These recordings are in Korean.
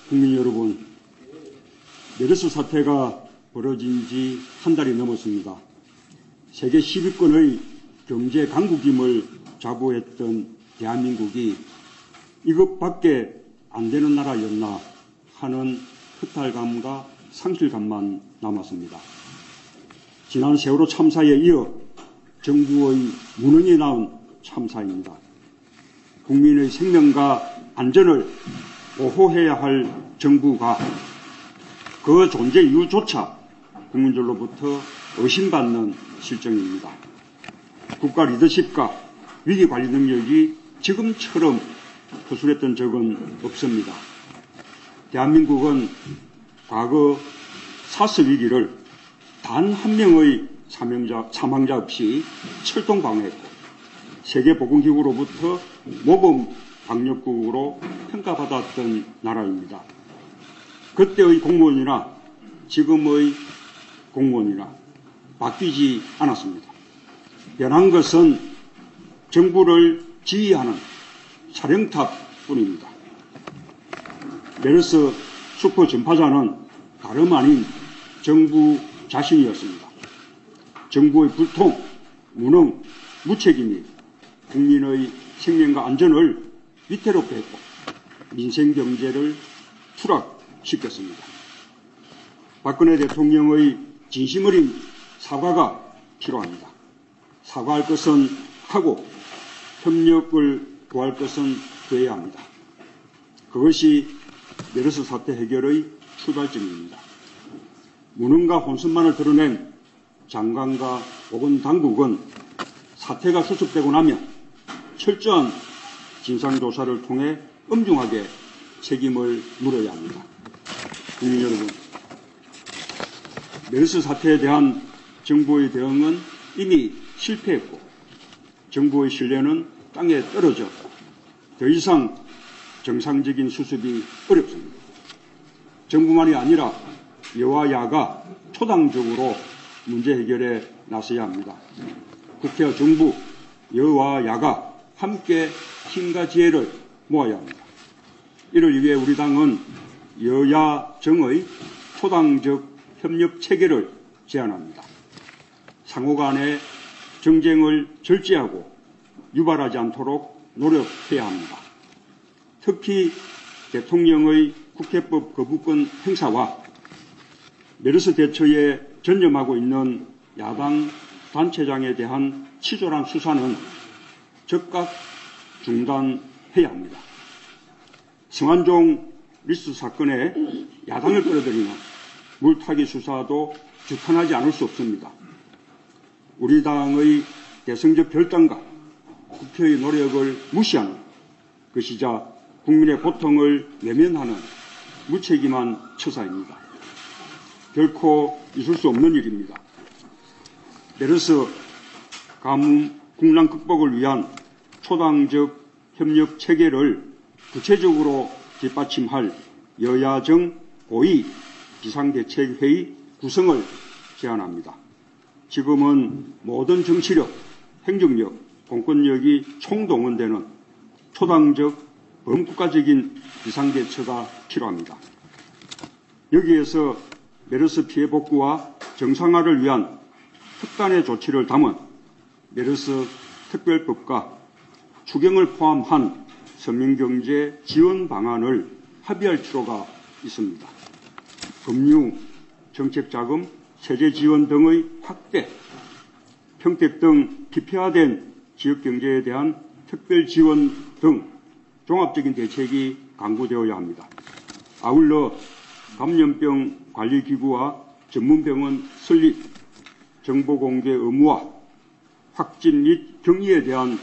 국민 여러분, 메르스 사태가 벌어진 지 한 달이 넘었습니다. 세계 10위권의 경제 강국임을 자부했던 대한민국이 이것밖에 안 되는 나라였나 하는 허탈감과 상실감만 남았습니다. 지난 세월호 참사에 이어 정부의 무능이 낳은 참사입니다. 국민의 생명과 안전을 보호해야 할 정부가 그 존재 이유조차 국민들로부터 의심받는 실정입니다. 국가 리더십과 위기관리 능력이 지금처럼 허술했던 적은 없습니다. 대한민국은 과거 사스 위기를 단 한 명의 사망자 없이 철통방어했고 세계보건기구로부터 모범 방역국으로 평가받았던 나라입니다. 그때의 공무원이나 지금의 공무원이나 바뀌지 않았습니다. 변한 것은 정부를 지휘하는 사령탑뿐입니다. 메르스 슈퍼 전파자는 다름 아닌 정부 자신이었습니다. 정부의 불통, 무능, 무책임이 국민의 생명과 안전을 위태롭게 했고 민생 경제를 추락시켰습니다. 박근혜 대통령의 진심 어린 사과가 필요합니다. 사과할 것은 하고 협력을 구할 것은 구해야 합니다. 그것이 메르스 사태 해결의 출발점입니다. 무능과 혼선만을 드러낸 장관과 보건당국은 사태가 수습되고 나면 철저한 진상조사를 통해 엄중하게 책임을 물어야 합니다. 국민 여러분, 메르스 사태에 대한 정부의 대응은 이미 실패했고 정부의 신뢰는 땅에 떨어져 더 이상 정상적인 수습이 어렵습니다. 정부만이 아니라 여와 야가 초당적으로 문제 해결에 나서야 합니다. 국회와 정부, 여와 야가 함께 힘과 지혜를 모아야 합니다. 이를 위해 우리 당은 여야 정의 초당적 협력 체계를 제안합니다. 상호 간의 정쟁을 절제하고 유발하지 않도록 노력해야 합니다. 특히 대통령의 국회법 거부권 행사와 메르스 대처에 전념하고 있는 야당 단체장에 대한 치졸한 수사는 즉각 중단해야 합니다. 성완종 리스트 사건에 야당을 끌어들이는 물타기 수사도 주탄하지 않을 수 없습니다. 우리 당의 대승적 결단과 국회의 노력을 무시하는 것이자 국민의 고통을 외면하는 무책임한 처사입니다. 결코 있을 수 없는 일입니다. 메르스 가뭄 국난 극복을 위한 초당적 협력 체계를 구체적으로 뒷받침할 여야정 고위 비상대책회의 구성을 제안합니다. 지금은 모든 정치력, 행정력, 공권력이 총동원되는 초당적 범국가적인 비상대처가 필요합니다. 여기에서 메르스 피해 복구와 정상화를 위한 특단의 조치를 담은 메르스 특별법과 추경을 포함한 서민경제 지원 방안을 합의할 필요가 있습니다. 금융, 정책자금, 세제 지원 등의 확대, 평택 등 피폐화된 지역경제에 대한 특별 지원 등 종합적인 대책이 강구되어야 합니다. 아울러 감염병 관리기구와 전문병원 설립, 정보공개 의무화, 확진 및 격리에 대한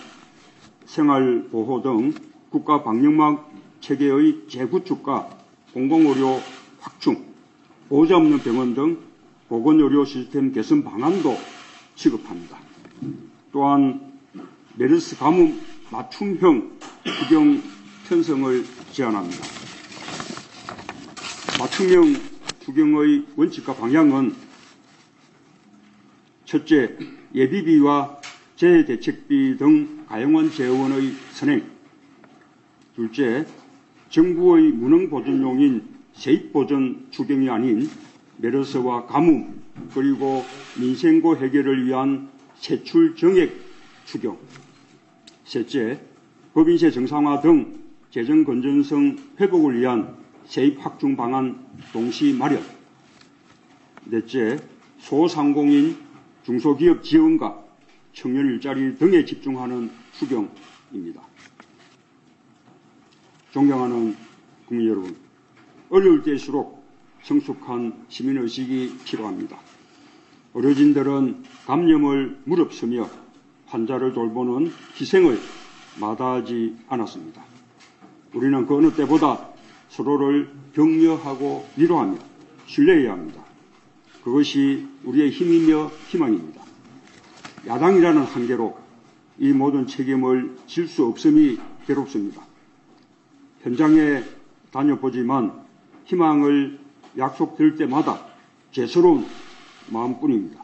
생활보호 등 국가 방역망 체계의 재구축과 공공의료 확충, 보호자 없는 병원 등 보건의료 시스템 개선 방안도 시급합니다. 또한 메르스 가뭄 맞춤형 추경 편성을 제안합니다. 맞춤형 추경의 원칙과 방향은 첫째, 예비비와 재해대책비 등 가용한 재원의 선행. 둘째, 정부의 무능보전용인 세입보전 추경이 아닌 메르스와 가뭄 그리고 민생고 해결을 위한 세출 정액 추경. 셋째, 법인세 정상화 등 재정 건전성 회복을 위한 세입 확충 방안 동시 마련. 넷째, 소상공인 중소기업 지원과 청년 일자리 등에 집중하는 추경입니다. 존경하는 국민 여러분, 어려울 때일수록 성숙한 시민의식이 필요합니다. 어르신들은 감염을 무릅쓰며 환자를 돌보는 희생을 마다하지 않았습니다. 우리는 그 어느 때보다 서로를 격려하고 위로하며 신뢰해야 합니다. 그것이 우리의 힘이며 희망입니다. 야당이라는 한계로 이 모든 책임을 질 수 없음이 괴롭습니다. 현장에 다녀보지만 희망을 약속드릴 때마다 죄스러운 마음뿐입니다.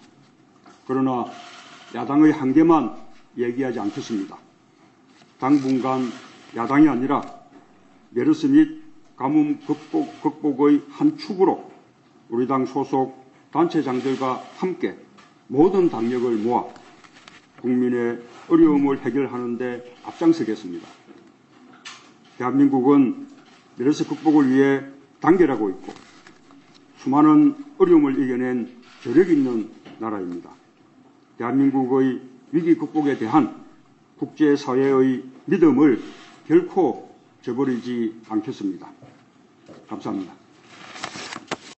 그러나 야당의 한계만 얘기하지 않겠습니다. 당분간 야당이 아니라 메르스 및 가뭄 극복의 한 축으로 우리 당 소속 단체장들과 함께 모든 당력을 모아 국민의 어려움을 해결하는 데 앞장서겠습니다. 대한민국은 메르스 극복을 위해 단결하고 있고 수많은 어려움을 이겨낸 저력 있는 나라입니다. 대한민국의 위기 극복에 대한 국제사회의 믿음을 결코 저버리지 않겠습니다. 감사합니다.